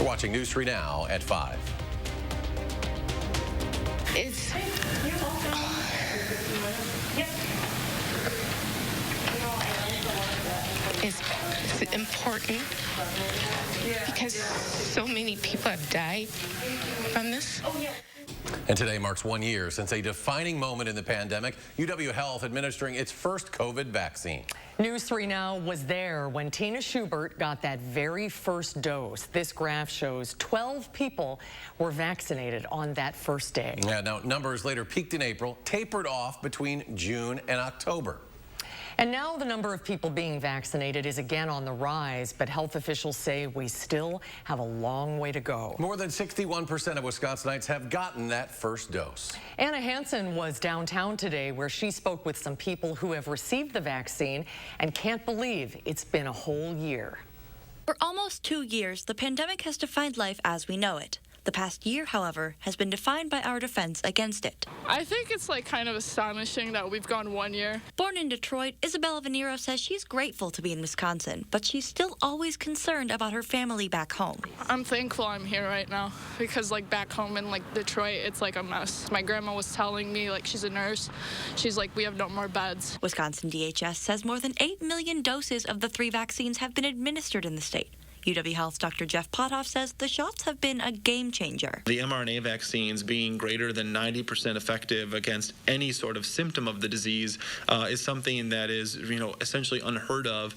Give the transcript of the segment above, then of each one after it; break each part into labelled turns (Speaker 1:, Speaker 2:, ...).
Speaker 1: You're watching News 3 Now at 5.
Speaker 2: It's important because so many people have died from this.
Speaker 1: And today marks 1 year since a defining moment in the pandemic, UW Health administering its first COVID vaccine.
Speaker 3: News 3 Now was there when Tina Schubert got that very first dose. This graph shows 12 people were vaccinated on that first day.
Speaker 1: Yeah, now numbers later peaked in April, tapered off between June and October.
Speaker 3: And now the number of people being vaccinated is again on the rise, but health officials say we still have a long way to go.
Speaker 1: More than 61% of Wisconsinites have gotten that first dose.
Speaker 3: Anna Hansen was downtown today where she spoke with some people who have received the vaccine and can't believe it's been a whole year.
Speaker 4: For almost 2 years, the pandemic has defined life as we know it. The past year, however, has been defined by our defense against it.
Speaker 5: I think it's kind of astonishing that we've gone 1 year.
Speaker 4: Born in Detroit, Isabella Venero says she's grateful to be in Wisconsin, but she's still always concerned about her family back home.
Speaker 5: I'm thankful I'm here right now because back home in Detroit, it's a mess. My grandma was telling me, she's a nurse, she's we have no more beds.
Speaker 4: Wisconsin DHS says more than 8 million doses of the 3 vaccines have been administered in the state. UW Health's Dr. Jeff Pothoff says the shots have been a game changer.
Speaker 6: The mRNA vaccines being greater than 90% effective against any sort of symptom of the disease is something that is, essentially unheard of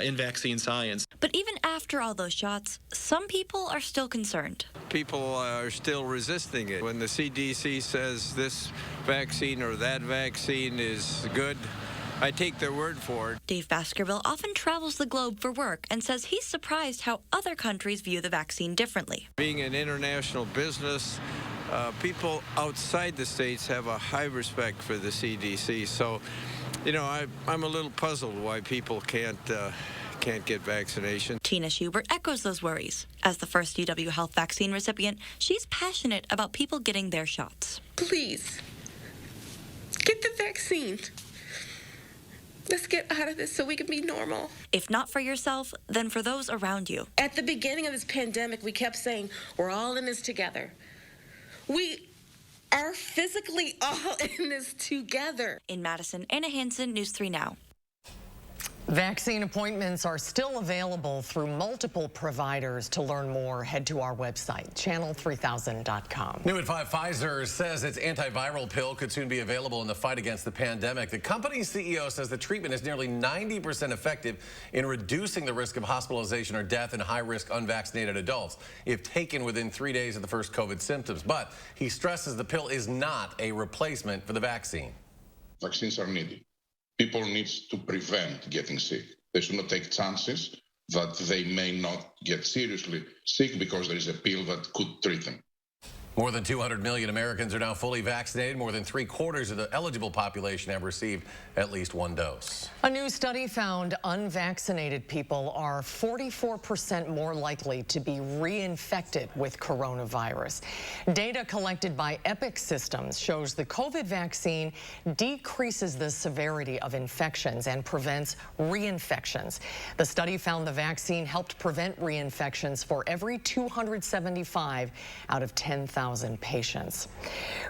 Speaker 6: in vaccine science.
Speaker 4: But even after all those shots, some people are still concerned.
Speaker 7: People are still resisting it. When the CDC says this vaccine or that vaccine is good, I take their word for it.
Speaker 4: Dave Baskerville often travels the globe for work and says he's surprised how other countries view the vaccine differently.
Speaker 7: Being an international business, people outside the states have a high respect for the CDC. So, I'm a little puzzled why people can't get vaccination.
Speaker 4: Tina Schubert echoes those worries. As the first UW Health vaccine recipient, she's passionate about people getting their shots.
Speaker 2: Please, get the vaccine. Let's get out of this so we can be normal.
Speaker 4: If not for yourself, then for those around you.
Speaker 2: At the beginning of this pandemic, we kept saying, we're all in this together. We are physically all in this together.
Speaker 4: In Madison, Anna Hansen, News 3 Now.
Speaker 3: Vaccine appointments are still available through multiple providers. To learn more, head to our website, channel3000.com.
Speaker 1: New at 5, Pfizer says its antiviral pill could soon be available in the fight against the pandemic. The company's CEO says the treatment is nearly 90% effective in reducing the risk of hospitalization or death in high-risk unvaccinated adults if taken within 3 days of the first COVID symptoms. But he stresses the pill is not a replacement for the vaccine.
Speaker 8: Vaccines are needed. People need to prevent getting sick. They should not take chances that they may not get seriously sick because there is a pill that could treat them.
Speaker 1: More than 200 million Americans are now fully vaccinated. More than 3/4 of the eligible population have received at least 1 dose.
Speaker 3: A new study found unvaccinated people are 44% more likely to be reinfected with coronavirus. Data collected by Epic Systems shows the COVID vaccine decreases the severity of infections and prevents reinfections. The study found the vaccine helped prevent reinfections for every 275 out of 10,000 patients.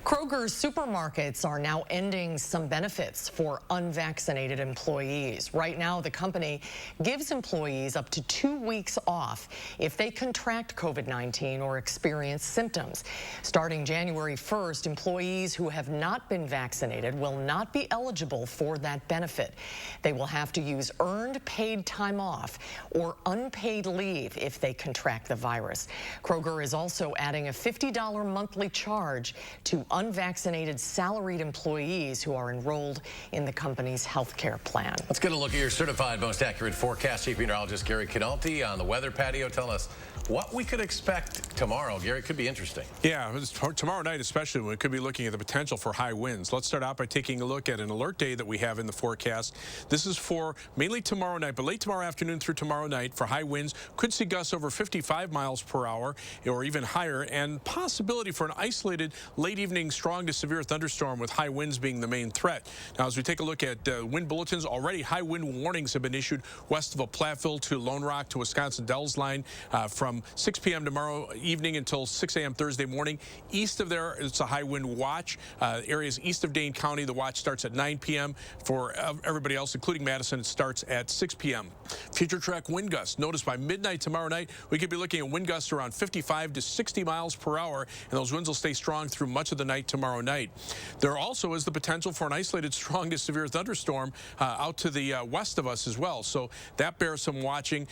Speaker 3: Kroger's supermarkets are now ending some benefits for unvaccinated employees. Right now, the company gives employees up to 2 weeks off if they contract COVID-19 or experience symptoms. Starting January 1st, employees who have not been vaccinated will not be eligible for that benefit. They will have to use earned paid time off or unpaid leave if they contract the virus. Kroger is also adding a $50 monthly charge to unvaccinated salaried employees who are enrolled in the company's health care plan.
Speaker 1: Let's get a look at your certified most accurate forecast. Chief Meteorologist Gary Canalti on the weather patio telling us what we could expect tomorrow. Gary, it could be interesting.
Speaker 9: Yeah, tomorrow night especially, we could be looking at the potential for high winds. Let's start out by taking a look at an alert day that we have in the forecast. This is for mainly tomorrow night, but late tomorrow afternoon through tomorrow night for high winds. Could see gusts over 55 miles per hour or even higher, and possibility for an isolated late evening strong to severe thunderstorm with high winds being the main threat. Now, as we take a look at wind bulletins, already high wind warnings have been issued west of Platteville to Lone Rock to Wisconsin Dells line from from 6 p.m. tomorrow evening until 6 a.m. Thursday morning. East of there, it's a high wind watch. Areas east of Dane County, the watch starts at 9 p.m. For everybody else, including Madison, it starts at 6 p.m. Future track wind gusts. Notice by midnight tomorrow night, we could be looking at wind gusts around 55 to 60 miles per hour, and those winds will stay strong through much of the night tomorrow night. There also is the potential for an isolated strong to severe thunderstorm out to the west of us as well. So that bears some watching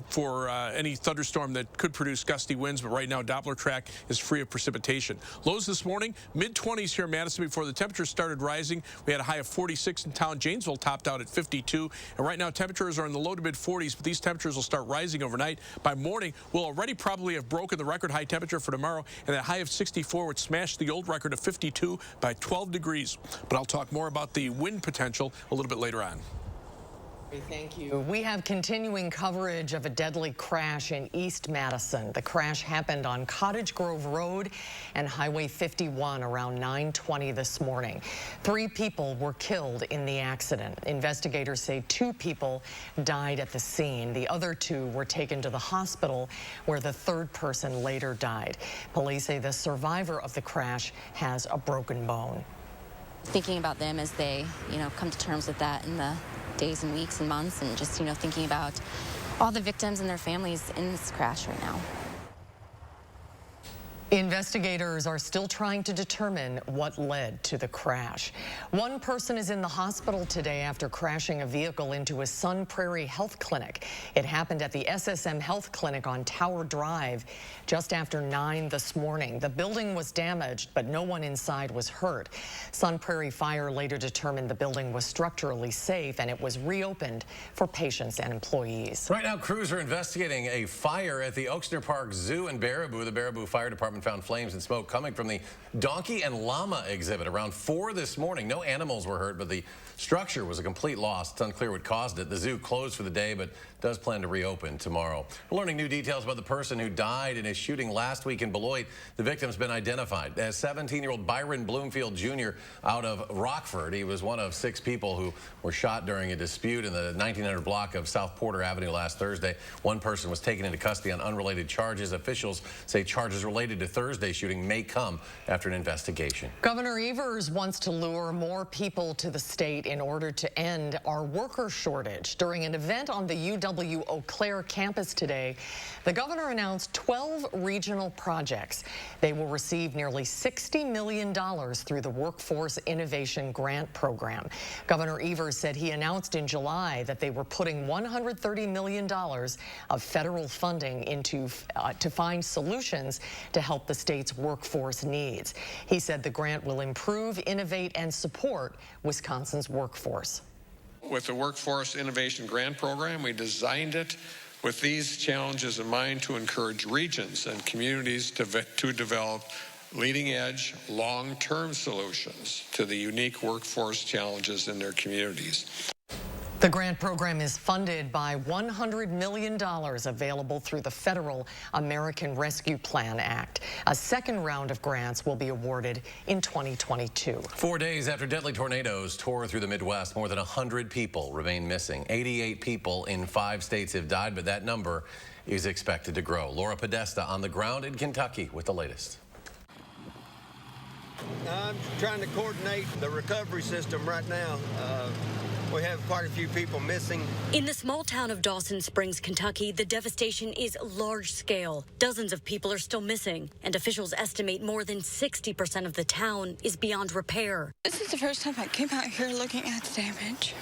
Speaker 9: for any thunderstorm that could produce gusty winds, but right now Doppler track is free of precipitation. Lows this morning, mid-20s here in Madison before the temperatures started rising. We had a high of 46 in town. Janesville topped out at 52, and right now temperatures are in the low to mid-40s, but these temperatures will start rising overnight. By morning, we'll already probably have broken the record high temperature for tomorrow, and that high of 64 would smash the old record of 52 by 12 degrees. But I'll talk more about the wind potential a little bit later on.
Speaker 3: Thank you. We have continuing coverage of a deadly crash in East Madison. The crash happened on Cottage Grove Road and Highway 51 around 9:20 this morning. 3 people were killed in the accident. Investigators say 2 people died at the scene. The other 2 were taken to the hospital where the 3rd person later died. Police say the survivor of the crash has a broken bone.
Speaker 10: Thinking about them as they, come to terms with that in the days and weeks and months, and just, thinking about all the victims and their families in this crash right now.
Speaker 3: Investigators are still trying to determine what led to the crash. 1 person is in the hospital today after crashing a vehicle into a Sun Prairie Health Clinic. It happened at the SSM Health Clinic on Tower Drive just after 9 this morning. The building was damaged, but no one inside was hurt. Sun Prairie Fire later determined the building was structurally safe and it was reopened for patients and employees.
Speaker 1: Right now, crews are investigating a fire at the Oaksner Park Zoo in Baraboo. The Baraboo Fire Department found flames and smoke coming from the donkey and llama exhibit around 4 this morning. No animals were hurt, but the structure was a complete loss. It's unclear what caused it. The zoo closed for the day, but does plan to reopen tomorrow. We're learning new details about the person who died in a shooting last week in Beloit. The victim's been identified as 17-year-old Byron Bloomfield Jr. out of Rockford. He was one of 6 people who were shot during a dispute in the 1900 block of South Porter Avenue last Thursday. 1 person was taken into custody on unrelated charges. Officials say charges related to Thursday shooting may come after an investigation.
Speaker 3: Governor Evers wants to lure more people to the state in order to end our worker shortage. During an event on the UW Eau Claire campus today, the governor announced 12 regional projects. They will receive nearly $60 million through the Workforce Innovation Grant Program. Governor Evers said he announced in July that they were putting $130 million of federal funding into to find solutions to help the state's workforce needs. He said the grant will improve, innovate, and support Wisconsin's workforce.
Speaker 11: With the Workforce Innovation Grant Program, we designed it with these challenges in mind to encourage regions and communities to develop leading-edge, long-term solutions to the unique workforce challenges in their communities.
Speaker 3: The grant program is funded by $100 million available through the federal American Rescue Plan Act. A second round of grants will be awarded in 2022.
Speaker 1: 4 days after deadly tornadoes tore through the Midwest, more than 100 people remain missing. 88 people in 5 states have died, but that number is expected to grow. Laura Podesta on the ground in Kentucky with the latest.
Speaker 7: I'm trying to coordinate the recovery system right now. We have quite a few people missing.
Speaker 12: In the small town of Dawson Springs, Kentucky, the devastation is large scale. Dozens of people are still missing, and officials estimate more than 60% of the town is beyond repair.
Speaker 13: This is the first time I came out here looking at the damage.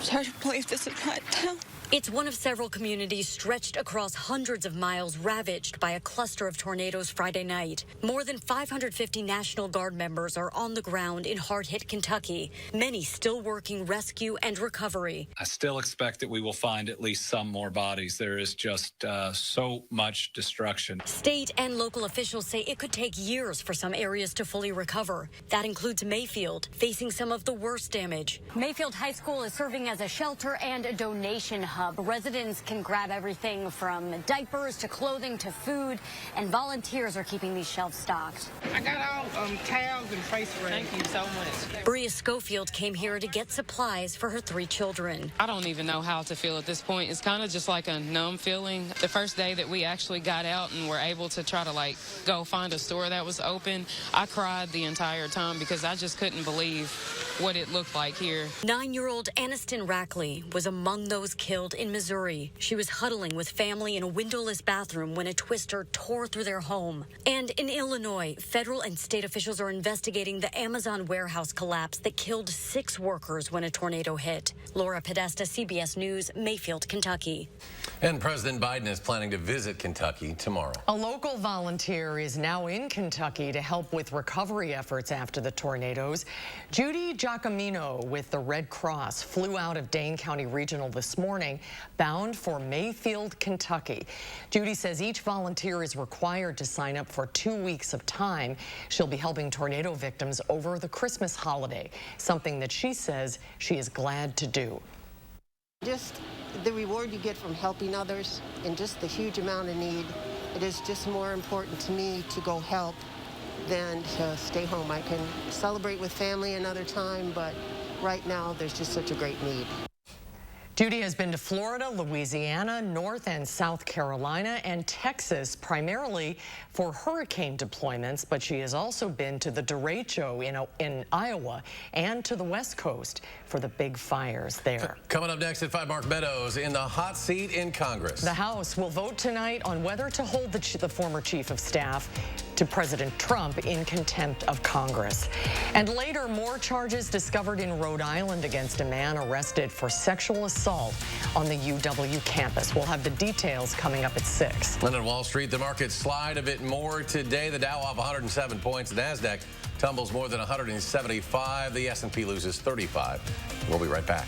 Speaker 13: It's hard to believe this is my town.
Speaker 12: It's one of several communities stretched across hundreds of miles ravaged by a cluster of tornadoes Friday night. More than 550 National Guard members are on the ground in hard-hit Kentucky, many still working rescue and recovery.
Speaker 14: I still expect that we will find at least some more bodies. There is just so much destruction.
Speaker 12: State and local officials say it could take years for some areas to fully recover. That includes Mayfield, facing some of the worst damage.
Speaker 15: Mayfield High School is serving as a shelter and a donation hub
Speaker 12: hub. Residents can grab everything from diapers to clothing to food, and volunteers are keeping these shelves stocked.
Speaker 15: I got all towels and face wraps. Thank you so much.
Speaker 12: Bria Schofield came here to get supplies for her 3 children.
Speaker 16: I don't even know how to feel at this point. It's kind of just like a numb feeling. The first day that we actually got out and were able to try to go find a store that was open, I cried the entire time because I just couldn't believe what it looked like here.
Speaker 12: 9-year-old Aniston Rackley was among those killed in Missouri. She was huddling with family in a windowless bathroom when a twister tore through their home. And in Illinois, federal and state officials are investigating the Amazon warehouse collapse that killed 6 workers when a tornado hit. Laura Podesta, CBS News, Mayfield, Kentucky.
Speaker 1: And President Biden is planning to visit Kentucky tomorrow.
Speaker 3: A local volunteer is now in Kentucky to help with recovery efforts after the tornadoes. Judy Giacomino with the Red Cross flew out of Dane County Regional this morning, bound for Mayfield, Kentucky. Judy says each volunteer is required to sign up for 2 weeks of time. She'll be helping tornado victims over the Christmas holiday, something that she says she is glad to do.
Speaker 17: Just the reward you get from helping others and just the huge amount of need, it is just more important to me to go help than to stay home. I can celebrate with family another time, but right now there's just such a great need.
Speaker 3: Judy has been to Florida, Louisiana, North and South Carolina, and Texas, primarily for hurricane deployments, but she has also been to the derecho in Iowa and to the West Coast for the big fires there.
Speaker 1: Coming up next at 5, Mark Meadows in the hot seat in Congress.
Speaker 3: The House will vote tonight on whether to hold the former chief of staff to President Trump in contempt of Congress. And later, more charges discovered in Rhode Island against a man arrested for sexual assault on the UW campus. We'll have the details coming up at 6.
Speaker 1: And on Wall Street, the markets slide a bit more today. The Dow off 107 points. The NASDAQ tumbles more than 175. The S&P loses 35. We'll be right back.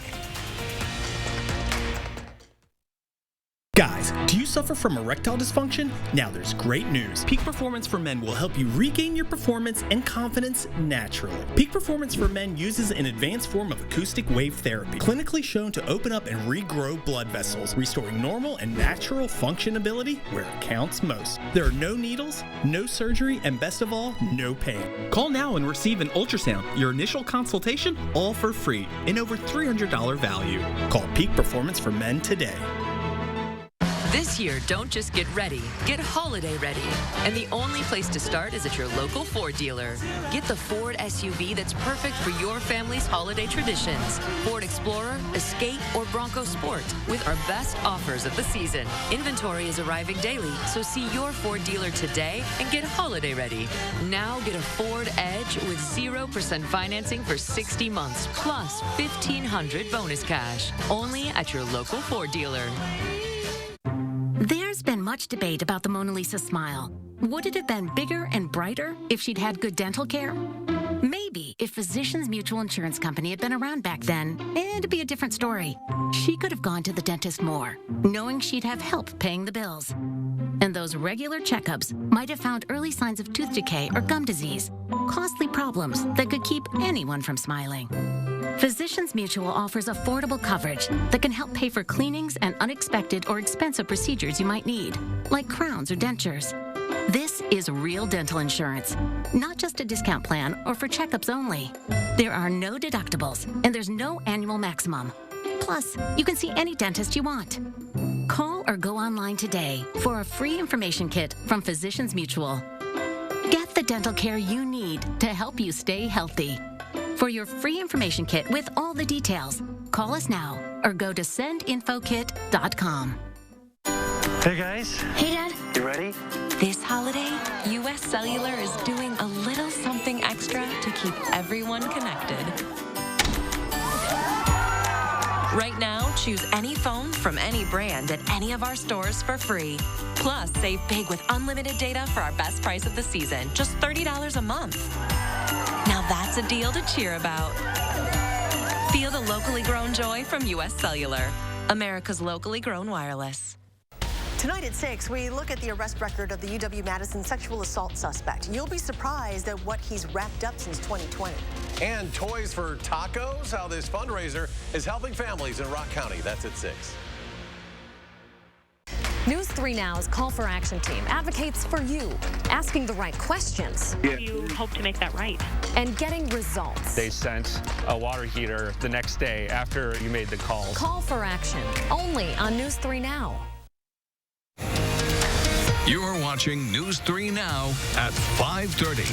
Speaker 18: Guys, do you suffer from erectile dysfunction? Now there's great news. Peak Performance for Men will help you regain your performance and confidence naturally. Peak Performance for Men uses an advanced form of acoustic wave therapy, clinically shown to open up and regrow blood vessels, restoring normal and natural functionability where it counts most. There are no needles, no surgery, and best of all, no pain. Call now and receive an ultrasound, your initial consultation, all for free, and over $300 value. Call Peak Performance for Men today.
Speaker 19: This year, don't just get ready, get holiday ready. And the only place to start is at your local Ford dealer. Get the Ford SUV that's perfect for your family's holiday traditions. Ford Explorer, Escape, or Bronco Sport with our best offers of the season. Inventory is arriving daily, so see your Ford dealer today and get holiday ready. Now get a Ford Edge with 0% financing for 60 months, plus $1,500 bonus cash. Only at your local Ford dealer.
Speaker 20: There's been much debate about the Mona Lisa smile. Would it have been bigger and brighter if she'd had good dental care? Maybe if Physicians Mutual Insurance Company had been around back then, it'd be a different story. She could have gone to the dentist more, knowing she'd have help paying the bills. And those regular checkups might have found early signs of tooth decay or gum disease, costly problems that could keep anyone from smiling. Physicians Mutual offers affordable coverage that can help pay for cleanings and unexpected or expensive procedures you might need, like crowns or dentures. This is real dental insurance, not just a discount plan or for checkups only. There are no deductibles, and there's no annual maximum. Plus, you can see any dentist you want. Call or go online today for a free information kit from Physicians Mutual. Get the dental care you need to help you stay healthy. For your free information kit with all the details, call us now or go to sendinfokit.com.
Speaker 21: Hey guys.
Speaker 20: Hey Dad.
Speaker 21: You ready?
Speaker 22: This holiday, US Cellular is doing a little something extra to keep everyone connected. Right now, choose any phone from any brand at any of our stores for free. Plus, save big with unlimited data for our best price of the season, just $30 a month. Now that's a deal to cheer about. Feel the locally grown joy from US Cellular, America's locally grown wireless.
Speaker 23: Tonight at 6, we look at the arrest record of the UW-Madison sexual assault suspect. You'll be surprised at what he's wrapped up since 2020.
Speaker 1: And Toys for Tacos, how this fundraiser is helping families in Rock County. That's at 6.
Speaker 2: News 3 Now's Call for Action team advocates for you, asking the right questions.
Speaker 5: You hope to make that right.
Speaker 2: And getting results.
Speaker 6: They sent a water heater the next day after you made the call.
Speaker 2: Call for Action, only on News 3 Now.
Speaker 24: You're watching News 3 Now at 5:30.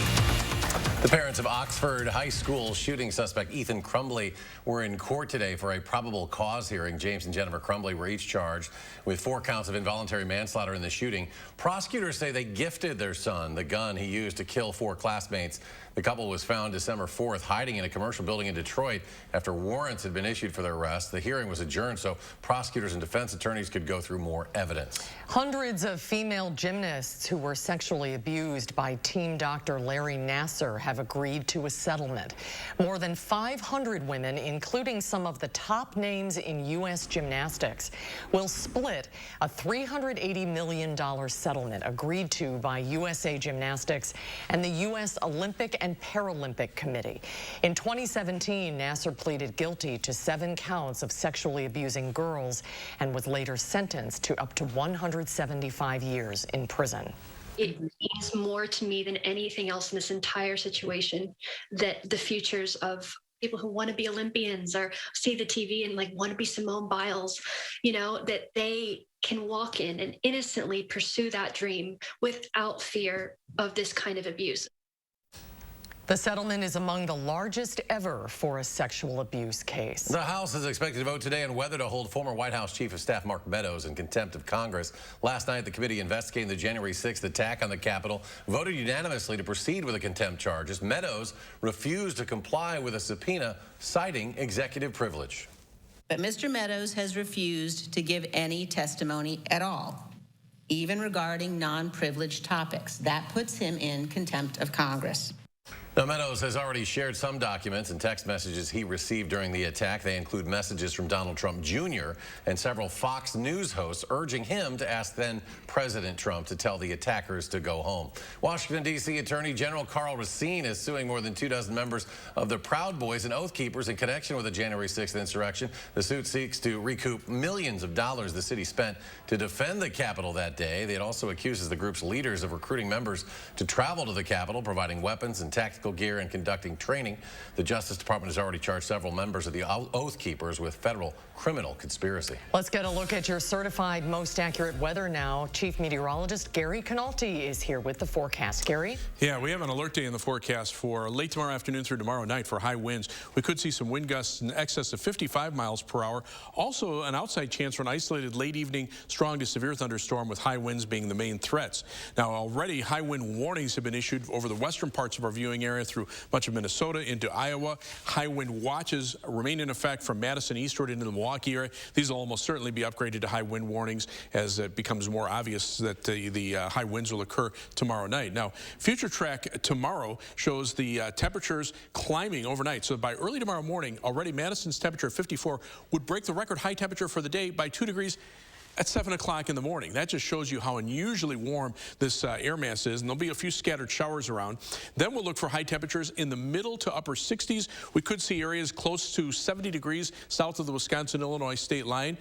Speaker 1: The parents of Oxford High School shooting suspect Ethan Crumbley were in court today for a probable cause hearing. James and Jennifer Crumbley were each charged with 4 counts of involuntary manslaughter in the shooting. Prosecutors say they gifted their son the gun he used to kill 4 classmates. The couple was found December 4th hiding in a commercial building in Detroit after warrants had been issued for their arrest. The hearing was adjourned so prosecutors and defense attorneys could go through more evidence.
Speaker 3: Hundreds of female gymnasts who were sexually abused by team doctor Larry Nassar have agreed to a settlement. More than 500 women, including some of the top names in U.S. gymnastics, will split a $380 million settlement agreed to by USA Gymnastics and the U.S. Olympic and Paralympic Committee. In 2017, Nassar pleaded guilty to 7 counts of sexually abusing girls and was later sentenced to up to 175 years in prison.
Speaker 25: It means more to me than anything else in this entire situation, that the futures of people who want to be Olympians or see the TV and want to be Simone Biles, that they can walk in and innocently pursue that dream without fear of this kind of abuse.
Speaker 3: The settlement is among the largest ever for a sexual abuse case.
Speaker 1: The House is expected to vote today on whether to hold former White House Chief of Staff Mark Meadows in contempt of Congress. Last night, the committee investigating the January 6th attack on the Capitol voted unanimously to proceed with the contempt charges. Meadows refused to comply with a subpoena, citing executive privilege.
Speaker 26: But Mr. Meadows has refused to give any testimony at all, even regarding non-privileged topics. That puts him in contempt of Congress.
Speaker 1: Now, Meadows has already shared some documents and text messages he received during the attack. They include messages from Donald Trump Jr. and several Fox News hosts urging him to ask then-President Trump to tell the attackers to go home. Washington, D.C. Attorney General Carl Racine is suing more than 24 members of the Proud Boys and Oath Keepers in connection with the January 6th insurrection. The suit seeks to recoup millions of dollars the city spent to defend the Capitol that day. It also accuses the group's leaders of recruiting members to travel to the Capitol, providing weapons and tactical gear and conducting training. The Justice Department has already charged several members of the Oath Keepers with federal criminal conspiracy.
Speaker 3: Let's get a look at your certified most accurate weather now. Chief Meteorologist Gary Canalti is here with the forecast. Gary?
Speaker 9: Yeah, we have an alert day in the forecast for late tomorrow afternoon through tomorrow night for high winds. We could see some wind gusts in excess of 55 miles per hour. Also, an outside chance for an isolated late evening strong to severe thunderstorm with high winds being the main threats. Now, already high wind warnings have been issued over the western parts of our viewing area through much of Minnesota into Iowa. High wind watches remain in effect from Madison eastward into the Milwaukee area. These will almost certainly be upgraded to high wind warnings as it becomes more obvious that the high winds will occur tomorrow night. Now, Future Track tomorrow shows the temperatures climbing overnight. So by early tomorrow morning, already Madison's temperature at 54 would break the record high temperature for the day by 2 degrees at 7 o'clock in the morning. That just shows you how unusually warm this air mass is, and there'll be a few scattered showers around. Then we'll look for high temperatures in the middle to upper 60s. We could see areas close to 70 degrees south of the Wisconsin-Illinois state line.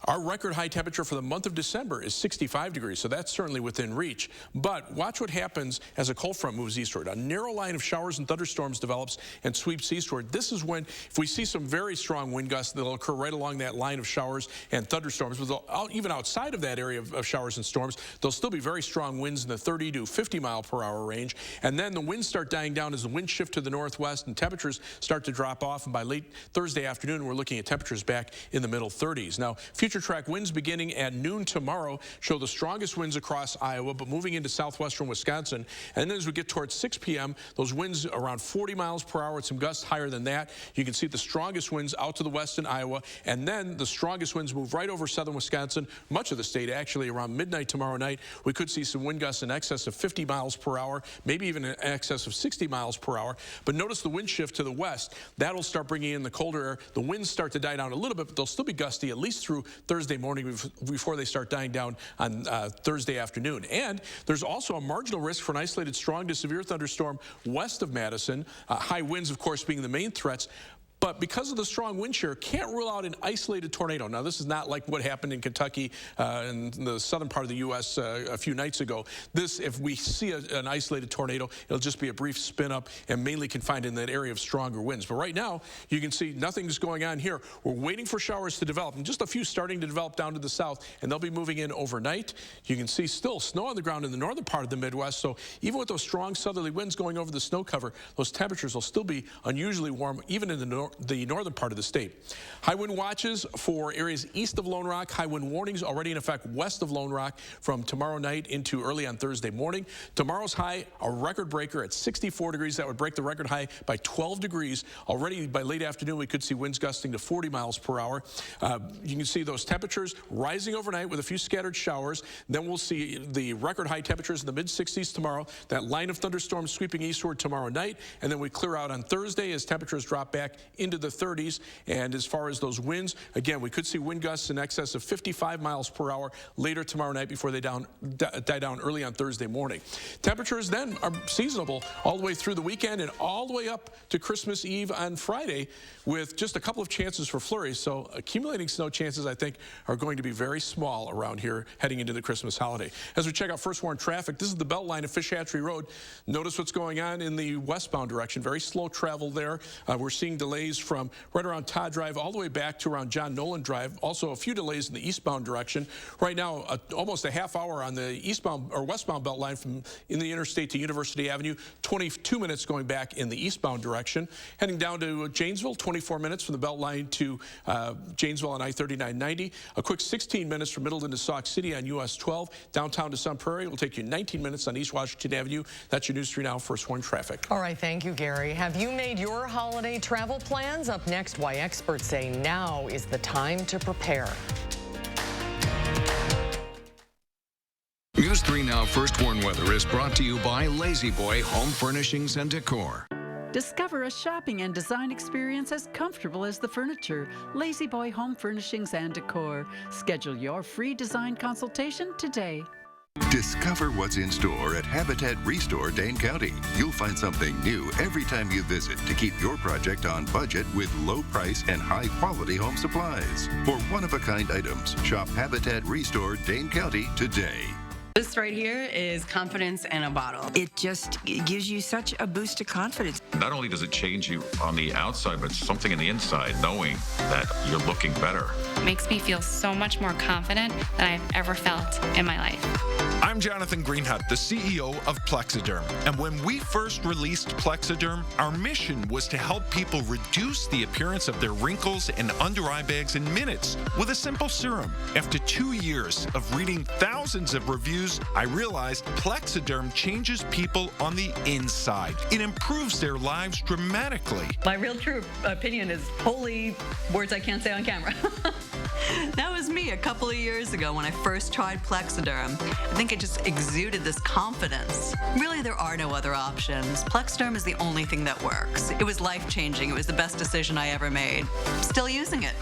Speaker 9: Our record high temperature for the month of December is 65 degrees, so that's certainly within reach. But watch what happens as a cold front moves eastward. A narrow line of showers and thunderstorms develops and sweeps eastward. This is when, if we see some very strong wind gusts, they'll occur right along that line of showers and thunderstorms. But even outside of that area of showers and storms, there'll still be very strong winds in the 30 to 50 mile per hour range. And then the winds start dying down as the winds shift to the northwest and temperatures start to drop off. And by late Thursday afternoon, we're looking at temperatures back in the middle 30s. Now, Future Track winds beginning at noon tomorrow show the strongest winds across Iowa, but moving into southwestern Wisconsin. And then as we get towards 6 p.m., those winds around 40 miles per hour with some gusts higher than that. You can see the strongest winds out to the west in Iowa, and then the strongest winds move right over southern Wisconsin, much of the state actually around midnight tomorrow night. We could see some wind gusts in excess of 50 miles per hour, maybe even in excess of 60 miles per hour. But notice the wind shift to the west. That'll start bringing in the colder air. The winds start to die down a little bit, but they'll still be gusty at least through Thursday morning before they start dying down on Thursday afternoon. And there's also a marginal risk for an isolated strong to severe thunderstorm west of Madison. High winds, of course, being the main threats. but because of the strong wind shear, can't rule out an isolated tornado. Now, this is not like what happened in Kentucky and the southern part of the U.S. A few nights ago. This, if we see an isolated tornado, it'll just be a brief spin up and mainly confined in that area of stronger winds. But right now, you can see nothing's going on here. We're waiting for showers to develop, and just a few starting to develop down to the south, and they'll be moving in overnight. You can see still snow on the ground in the northern part of the Midwest, so even with those strong southerly winds going over the snow cover, those temperatures will still be unusually warm, even in the northern part of the state. High wind watches for areas east of Lone Rock, high wind warnings already in effect west of Lone Rock from tomorrow night into early on Thursday morning. Tomorrow's high, a record breaker at 64 degrees. That would break the record high by 12 degrees. Already by late afternoon, we could see winds gusting to 40 miles per hour. You can see those temperatures rising overnight with a few scattered showers. Then we'll see the record high temperatures in the mid-60s tomorrow. That line of thunderstorms sweeping eastward tomorrow night. And then we clear out on Thursday as temperatures drop back into the 30s. And as far as those winds, again, we could see wind gusts in excess of 55 miles per hour later tomorrow night before they die down early on Thursday morning. Temperatures then are seasonable all the way through the weekend and all the way up to Christmas Eve on Friday with just a couple of chances for flurries. So accumulating snow chances, I think, are going to be very small around here heading into the Christmas holiday. As we check out first warn traffic, this is the belt line of Fish Hatchery Road. Notice what's going on in the westbound direction. Very slow travel there. We're seeing delays from right around Todd Drive all the way back to around John Nolan Drive. Also a few delays in the eastbound direction. Right now, almost a half hour on the eastbound or westbound belt line from in the interstate to University Avenue. 22 minutes going back in the eastbound direction. Heading down to Janesville, 24 minutes from the belt line to Janesville on I-3990. A quick 16 minutes from Middleton to Sauk City on US 12. Downtown to Sun Prairie will take you 19 minutes on East Washington Avenue. That's your News 3 Now first warn traffic.
Speaker 3: All right, thank you, Gary. Have you made your holiday travel plans? Up next, why experts say now is the time to prepare.
Speaker 24: News 3 Now First Warn Weather is brought to you by Lazy Boy Home Furnishings and Decor.
Speaker 4: Discover a shopping and design experience as comfortable as the furniture. Lazy Boy Home Furnishings and Decor. Schedule your free design consultation today.
Speaker 7: Discover what's in store at Habitat Restore Dane County. You'll find something new every time you visit to keep your project on budget with low price and high quality home supplies. For one-of-a-kind items, shop Habitat Restore Dane County today.
Speaker 8: This right here is confidence in a bottle. It just gives you such a boost of confidence.
Speaker 10: Not only does it change you on the outside, but something in the inside, knowing that you're looking better.
Speaker 11: It makes me feel so much more confident than I've ever felt in my life.
Speaker 13: I'm Jonathan Greenhut, the CEO of Plexiderm. And when we first released Plexiderm, our mission was to help people reduce the appearance of their wrinkles and under eye bags in minutes with a simple serum. After 2 years of reading thousands of reviews, I realized Plexiderm changes people on the inside. It improves their lives dramatically.
Speaker 27: My real true opinion is holy words I can't say on camera. That was me a couple of years ago when I first tried Plexiderm. I think it just exuded this confidence. Really, there are no other options. Plexiderm is the only thing that works. It was life-changing. It was the best decision I ever made. Still using it.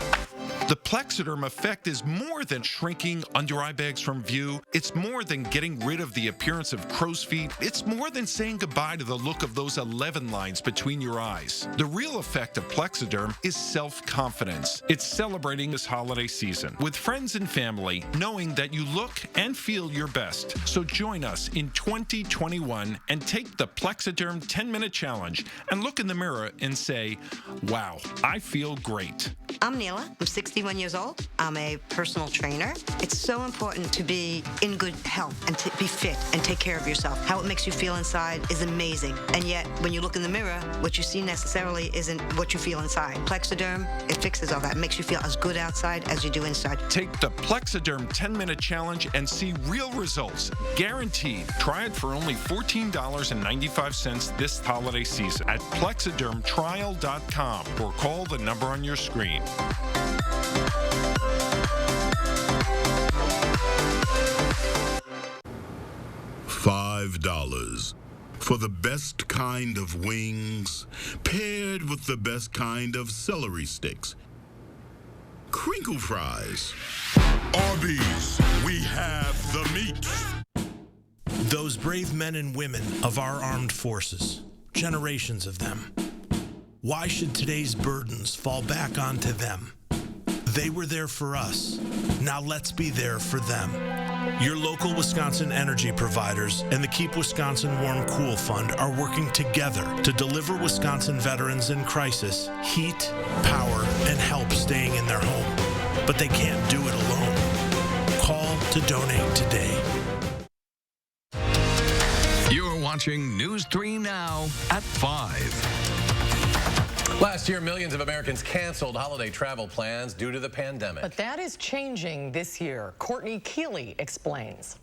Speaker 13: The Plexiderm effect is more than shrinking under eye bags from view. It's more than getting rid of the appearance of crow's feet. It's more than saying goodbye to the look of those 11 lines between your eyes. The real effect of Plexiderm is self-confidence. It's celebrating this holiday season with friends and family, knowing that you look and feel your best. So join us in 2021 and take the Plexiderm 10-minute challenge and look in the mirror and say, wow, I feel great.
Speaker 28: I'm Neela. I'm 61 years old. I'm a personal trainer. It's so important to be in good health and to be fit and take care of yourself. How it makes you feel inside is amazing. And yet, when you look in the mirror, what you see necessarily isn't what you feel inside. Plexiderm, it fixes all that. It makes you feel as good outside as you do inside.
Speaker 13: Take the Plexiderm 10-minute challenge and see real results. Guaranteed. Try it for only $14.95 this holiday season at plexidermtrial.com or call the number on your screen.
Speaker 29: $5 for the best kind of wings, paired with the best kind of celery sticks. Crinkle fries. Arby's, we have the meat.
Speaker 30: Those brave men and women of our armed forces, generations of them,
Speaker 12: Why should today's burdens fall back onto them? They were there for us. Now let's be there for them. Your local Wisconsin energy providers and the Keep Wisconsin Warm Cool Fund are working together to deliver Wisconsin veterans in crisis heat, power, and help staying in their home. But they can't do it alone. Call to donate today.
Speaker 24: You're watching News 3 Now at 5.
Speaker 1: Last year, millions of Americans canceled holiday travel plans due to the pandemic.
Speaker 3: But that is changing this year. Courtney Keeley explains.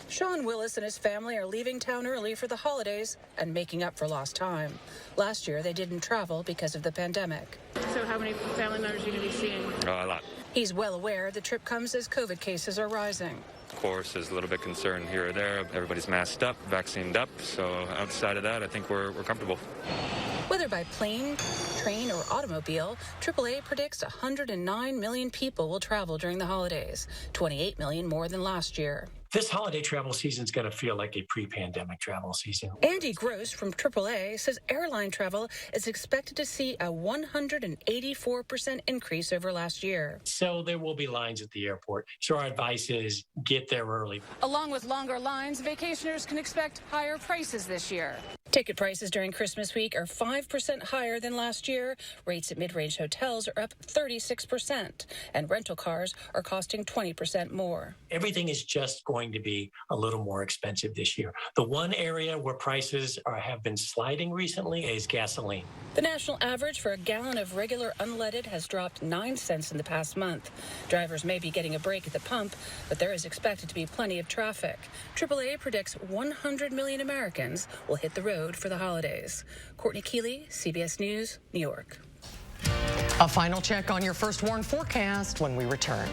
Speaker 14: Sean Willis and his family are leaving town early for the holidays and making up for lost time. Last year, they didn't travel because of the pandemic.
Speaker 5: So how many family members are you going to be seeing?
Speaker 15: A lot.
Speaker 14: He's well aware the trip comes as COVID cases are rising.
Speaker 15: Of course, there's a little bit of concern here or there. Everybody's masked up, vaccinated up, so outside of that, I think we're comfortable.
Speaker 14: Whether by plane, train, or automobile, AAA predicts 109 million people will travel during the holidays, 28 million more than last year.
Speaker 16: This holiday travel season is going to feel like a pre-pandemic travel season.
Speaker 14: Andy Gross from AAA says airline travel is expected to see a 184% increase over last year.
Speaker 16: So there will be lines at the airport. So our advice is get there early.
Speaker 14: Along with longer lines, vacationers can expect higher prices this year. Ticket prices during Christmas week are 5% higher than last year. Rates at mid-range hotels are up 36%, and rental cars are costing 20% more.
Speaker 16: Everything is just going to be a little more expensive this year. The one area where prices have been sliding recently is gasoline.
Speaker 14: The national average for a gallon of regular unleaded has dropped 9 cents in the past month. Drivers may be getting a break at the pump, but there is expected to be plenty of traffic. AAA predicts 100 million Americans will hit the road for the holidays. Courtney Keeley, CBS News, New York.
Speaker 3: A final check on your first warn forecast when we return.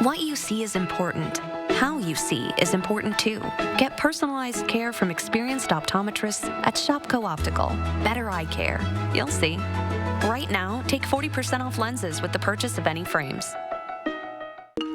Speaker 17: What you see is important. How you see is important too. Get personalized care from experienced optometrists at Shopko Optical. Better eye care. You'll see. Right now, take 40% off lenses with the purchase of any frames.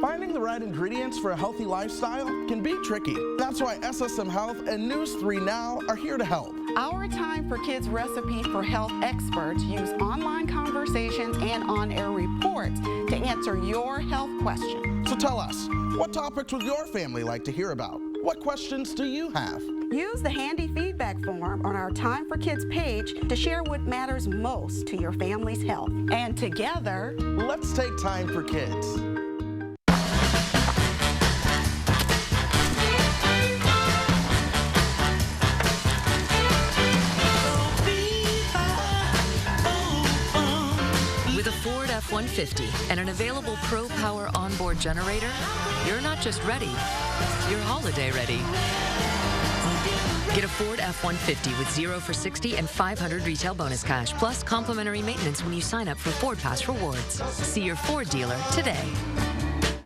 Speaker 18: Finding the right ingredients for a healthy lifestyle can be tricky. That's why SSM Health and News 3 Now are here to help.
Speaker 19: Our Time for Kids recipe for health experts use online conversations and on-air reports to answer your health questions.
Speaker 18: So tell us, what topics would your family like to hear about? What questions do you have?
Speaker 19: Use the handy feedback form on our Time for Kids page to share what matters most to your family's health. And together,
Speaker 18: let's take time for kids.
Speaker 20: Ford F-150 and an available Pro Power onboard generator, you're not just ready, you're holiday ready. Get a Ford F-150 with 0 for 60 and 500 retail bonus cash, plus complimentary maintenance when you sign up for Ford Pass Rewards. See your Ford dealer today.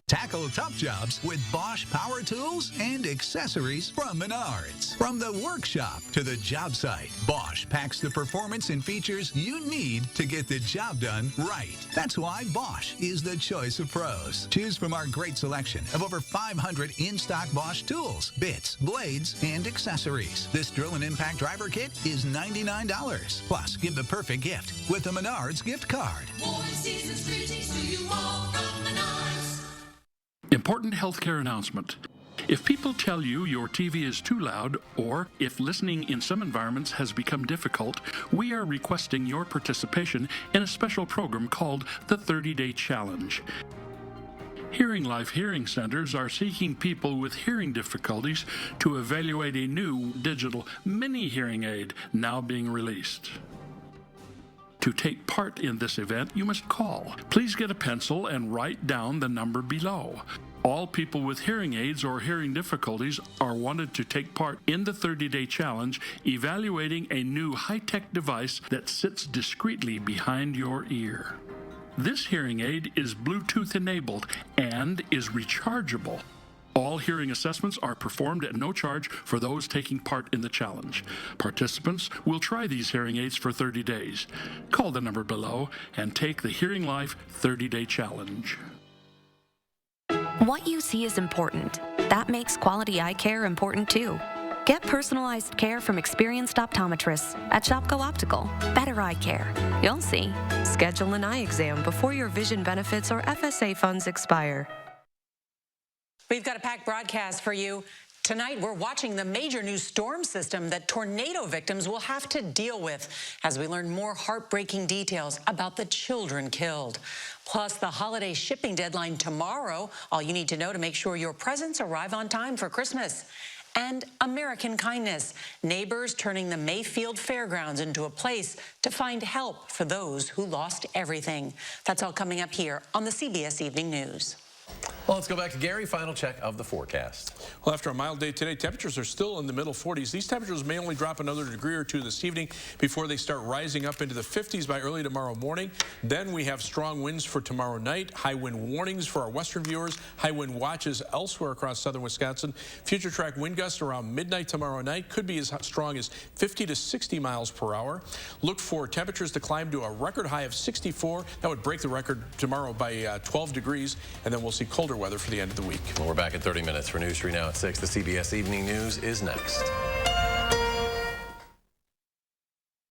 Speaker 21: Tackle tough jobs with Bosch power tools and accessories from Menards. From the workshop to the job site, Bosch packs the performance and features you need to get the job done right. That's why Bosch is the choice of pros. Choose from our great selection of over 500 in-stock Bosch tools, bits, blades, and accessories. This drill and impact driver kit is $99. Plus, give the perfect gift with the Menards gift card.
Speaker 30: Warm season's greetings to you all from Menards.
Speaker 31: Important healthcare announcement. If people tell you your TV is too loud, or if listening in some environments has become difficult, we are requesting your participation in a special program called the 30-Day Challenge. Hearing Life Hearing Centers are seeking people with hearing difficulties to evaluate a new digital mini hearing aid now being released. To take part in this event, you must call. Please get a pencil and write down the number below. All people with hearing aids or hearing difficulties are wanted to take part in the 30-Day Challenge, evaluating a new high-tech device that sits discreetly behind your ear. This hearing aid is Bluetooth enabled and is rechargeable. All hearing assessments are performed at no charge for those taking part in the challenge. Participants will try these hearing aids for 30 days. Call the number below and take the Hearing Life 30-Day Challenge.
Speaker 17: What you see is important. That makes quality eye care important too. Get personalized care from experienced optometrists at Shopko Optical. Better eye care. You'll see. Schedule an eye exam before your vision benefits or FSA funds expire.
Speaker 2: We've got a packed broadcast for you. Tonight, we're watching the major new storm system that tornado victims will have to deal with as we learn more heartbreaking details about the children killed. Plus, the holiday shipping deadline tomorrow. All you need to know to make sure your presents arrive on time for Christmas. And American kindness. Neighbors turning the Mayfield Fairgrounds into a place to find help for those who lost everything. That's all coming up here on the CBS Evening News.
Speaker 1: Well, let's go back to Gary. Final check of the forecast.
Speaker 4: Well, after a mild day today, temperatures are still in the middle 40s. These temperatures may only drop another degree or two this evening before they start rising up into the 50s by early tomorrow morning. Then we have strong winds for tomorrow night, high wind warnings for our western viewers, high wind watches elsewhere across southern Wisconsin. Future track wind gusts around midnight tomorrow night could be as strong as 50 to 60 miles per hour. Look for temperatures to climb to a record high of 64. That would break the record tomorrow by 12 degrees, and then we'll see colder weather for the end of the week.
Speaker 1: Well, we're back in 30 minutes for News 3 Now at 6. The CBS Evening News is next.